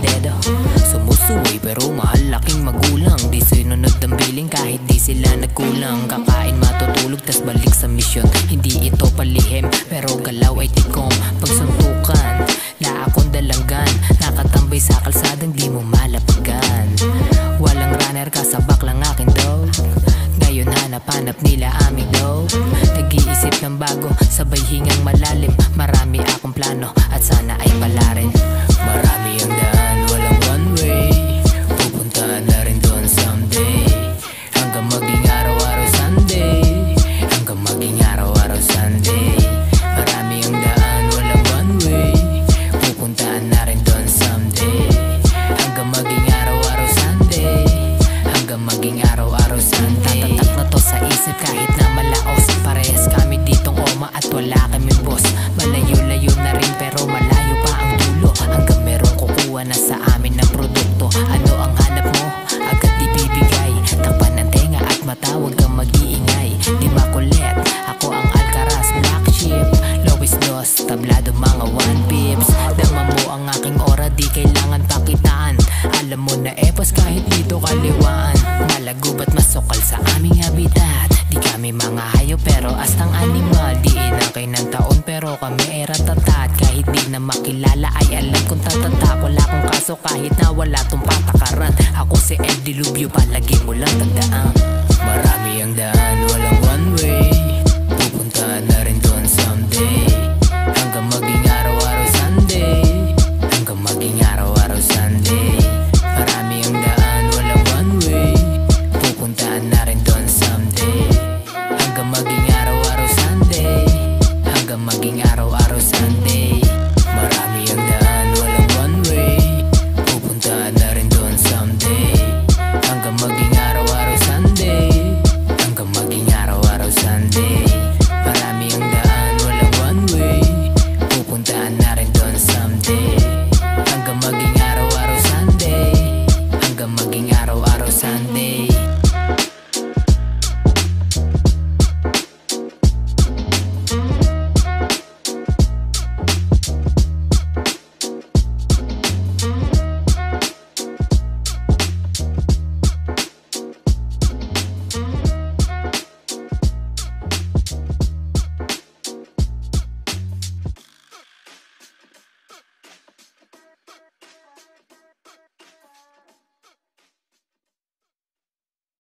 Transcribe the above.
dedo. Sumusuway pero mahal laking magulang. Di sinunod ang billing kahit di sila nagkulang. Kakain matutulog tas balik sa misyon. Hindi ito palihim pero galaw ay tikom. Pagsuntukan na akong dalanggan, nakatambay sa kalsadang di mo malapagan. Walang runner kasabak lang akin dog. Ngayon hanap-hanap nila aming dog. Nag-iisip ng bago, sabay hingang malalim. Marami akong plano at sana ay pala rin. Marami ang daan, walang one way. Pupuntahan na rin doon someday. Hanggang maging araw-araw Sunday. Hanggang maging araw-araw Sunday. Marami ang daan, walang one way. Pupuntahan na rin doon someday. Hanggang maging araw-araw Sunday. Hanggang maging araw-araw Sunday. Tatatak na to sa isip kahit na malaos. Parehas kami ditong oma at wala kaming boss. Malayo-layo na rin pero malayo pa ang dulo. Hanggang merong kukuha na sa amin ng produkto. Ano ang hanap mo? Agad ibibigay. Takpan ng tenga at matawag kang mag-iingay. Di makulit, ako ang Alcaraz Black Sheep. Lowest loss, tablado mga 1 pips. Dama mo ang aking aura, di kailangan pakitaan. Alam mo na epos kahit dito kaliwaan. Malagubat masukal sa aming habitat. Di kami mga hayop pero astang animal. Di inakay ng taon pero kami ay ratatat. Kahit di na makilala ay alam kong tatatak. Wala kong kaso kahit na wala tong patakaran. Ako si El Dilubyo, palagi mo lang tandaan. Marami ang daan, walang one way. Pupuntahan na rin doon someday. Hanggang maging araw-araw Sunday. Hanggang maging araw-araw Sunday. Marami ang daan, walang one way. Pupuntahan na rin doon someday. Hanggang maging araw-araw Sunday. Hanggang maging araw-araw Sunday. Marami ang daan, walang one way. Pupuntahan na rin doon someday. Hanggang maging araw-araw Sunday. Hanggang maging araw-araw Sunday. Marami ang daan, walang one way. Pupuntahan